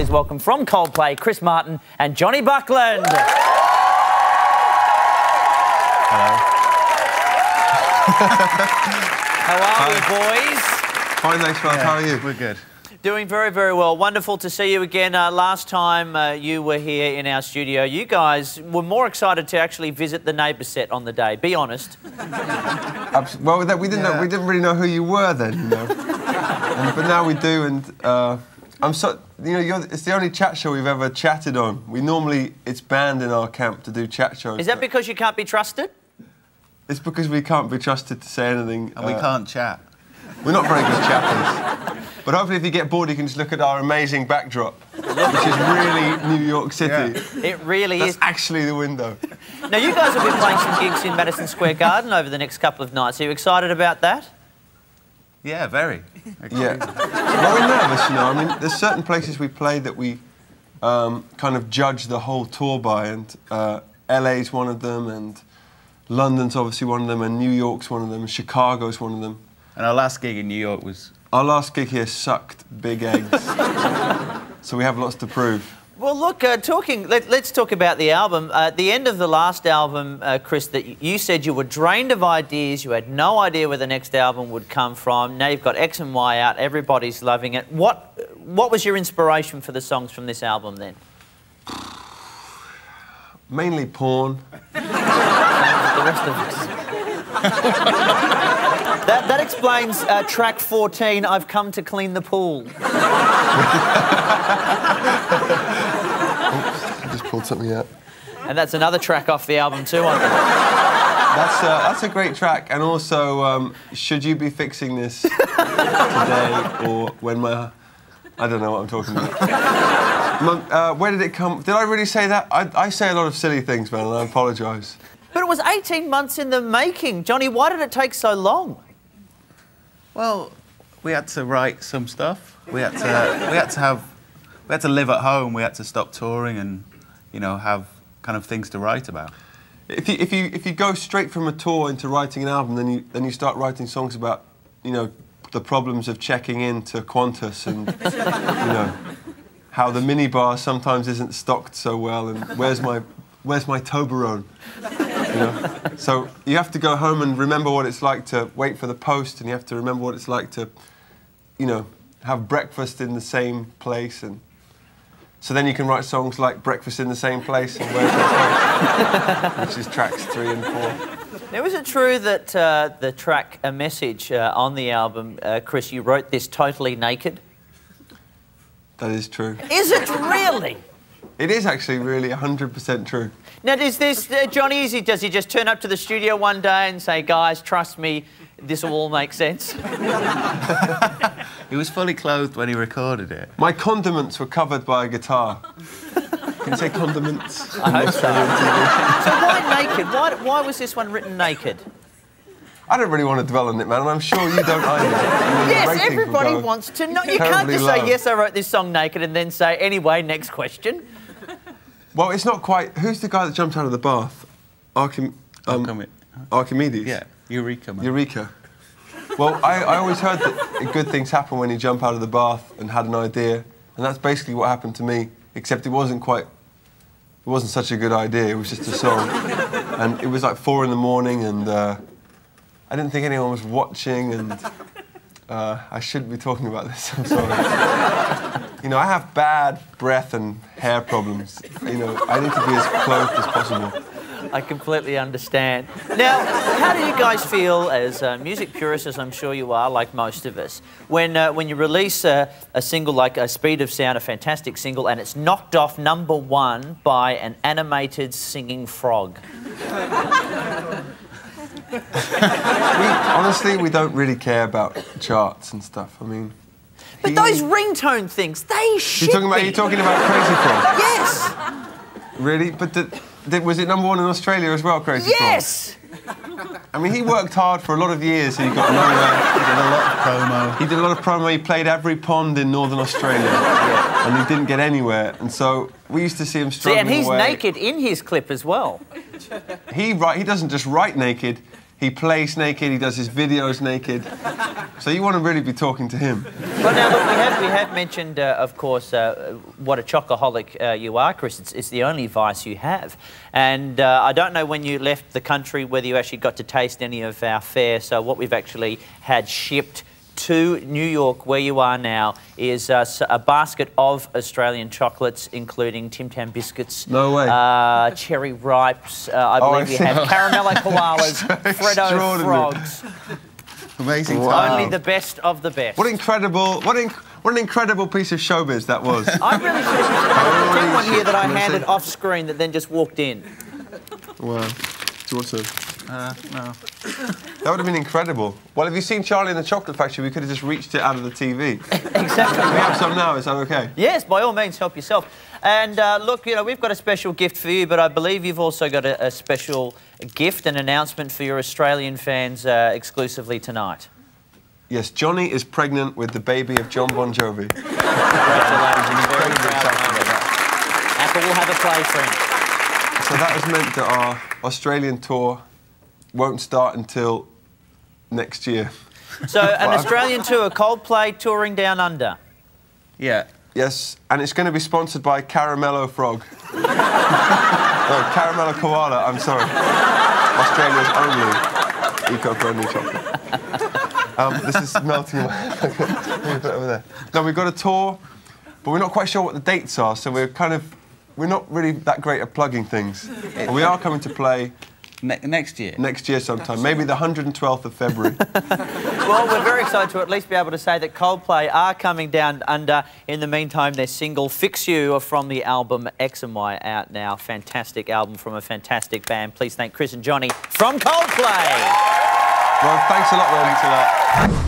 Please welcome from Coldplay, Chris Martin and Johnny Buckland. Hello. How are we, boys? Fine, thanks, Frank. Yeah, how are you? We're good. Doing very, very well. Wonderful to see you again. Last time you were here in our studio, you guys were more excited to actually visit the Neighbours set on the day. Be honest. Well, we didn't really know who you were then, you know. But now we do, and it's the only chat show we've ever chatted on. It's banned in our camp to do chat shows. Is that because you can't be trusted? It's because we can't be trusted to say anything. And we can't chat. We're not very good chatters. But hopefully if you get bored, you can just look at our amazing backdrop, which is really New York City. Yeah. It really is. That's actually the window. Now, you guys will be playing some gigs in Madison Square Garden over the next couple of nights. Are you excited about that? Yeah, very. Yeah. Well, we're nervous, you know. I mean, there's certain places we play that we kind of judge the whole tour by, and LA's one of them, and London's obviously one of them, and New York's one of them, and Chicago's one of them. And our last gig in New York was... Our last gig here sucked big eggs. So we have lots to prove. Well, look, let's talk about the album. At the end of the last album, Chris, that you said you were drained of ideas, you had no idea where the next album would come from. Now you've got X and Y out, everybody's loving it. What was your inspiration for the songs from this album then? Mainly porn. The rest of us. That explains track 14, I've Come to Clean the Pool. Oops, I just pulled something out. And that's another track off the album too, I think. That's a great track, and also, should you be fixing this today or when my... I don't know what I'm talking about. Where did it come... Did I really say that? I say a lot of silly things, man, and I apologise. But it was 18 months in the making. Johnny, why did it take so long? Well, we had to write some stuff. We had to live at home. We had to stop touring and, you know, have kind of things to write about. If you go straight from a tour into writing an album, then you start writing songs about, you know, the problems of checking in to Qantas and, you know, how the minibar sometimes isn't stocked so well, and where's my Toblerone? You know? So you have to go home and remember what it's like to wait for the post, and you have to remember what it's like to, you know, have breakfast in the same place, and so then you can write songs like Breakfast in the Same Place and Where's My Post, which is tracks 3 and 4. Now, is it true that the track A Message on the album, Chris, you wrote this totally naked? That is true. Is it really? It is actually really 100% true. Now, does this, Johnny, does he just turn up to the studio one day and say, guys, trust me, this will all make sense? He was fully clothed when he recorded it. My condiments were covered by a guitar. Can you say condiments? I hope so. So why naked? Why was this one written naked? I don't really want to dwell on it, man, and I'm sure you don't either. Yes, everybody wants to know. You can't just say, yes, I wrote this song naked, and then say, anyway, next question. Well, it's not quite... Who's the guy that jumped out of the bath? Archimedes? Yeah, Eureka, man. Eureka. Well, I always heard that good things happen when you jump out of the bath and had an idea, and that's basically what happened to me, except it wasn't such a good idea, it was just a song. And it was like 4 in the morning, and I didn't think anyone was watching, and I shouldn't be talking about this, I'm sorry. You know, I have bad breath and hair problems. You know, I need to be as clothed as possible. I completely understand. Now, how do you guys feel as music purists, as I'm sure you are, like most of us, when you release a single like Speed of Sound, a fantastic single, and it's knocked off #1 by an animated singing frog? Honestly, we don't really care about charts and stuff. I mean... But those ringtone things, they shit me. You're talking about Crazy Frog? Yes! Really? But was it #1 in Australia as well, Crazy Frog? Yes! I mean, he worked hard for a lot of years. He got nowhere. He did a lot of promo. He did a lot of promo. He played every pond in Northern Australia. Yeah. And he didn't get anywhere. And so we used to see him struggling away. And he's naked in his clip as well. He doesn't just write naked. He plays naked, he does his videos naked. So you want to really be talking to him. Well, now, look, we have mentioned, of course, what a chocoholic you are, Chris. It's the only vice you have. And I don't know when you left the country whether you actually got to taste any of our fare. So what we've actually had shipped to New York, where you are now, is a basket of Australian chocolates, including Tim Tam biscuits. No way. Cherry ripes. I believe you have caramello koalas, Freddo frogs. Amazing. Wow. Only the best of the best. What an incredible piece of showbiz that was. I really should have had one here that I handed off screen that then just walked in. Wow. Do you want some? No. That would have been incredible. Well, have you seen Charlie and the Chocolate Factory? We could have just reached it out of the TV. Exactly. We have some now, is that okay? Yes, by all means, help yourself. And look, you know, we've got a special gift for you, but I believe you've also got a special gift, an announcement for your Australian fans exclusively tonight. Yes, Johnny is pregnant with the baby of John Bon Jovi. Congratulations. Very proud moment. Apple will have a play, friend. So that has meant that our Australian tour won't start until next year. So an Australian tour, Coldplay touring down under. Yeah. Yes, and it's going to be sponsored by Caramello Frog. No, Caramello Koala, I'm sorry. Australia's only eco-friendly chocolate. This is melting away. Put it over there. No, we've got a tour, but we're not quite sure what the dates are, so we're not really that great at plugging things. But we are coming to play Next year? Next year sometime, maybe the 112th of February. Well, we're very excited to at least be able to say that Coldplay are coming down under. In the meantime, their single Fix You from the album X and Y out now. Fantastic album from a fantastic band. Please thank Chris and Johnny from Coldplay. Well, thanks a lot, Ron. Thanks a lot.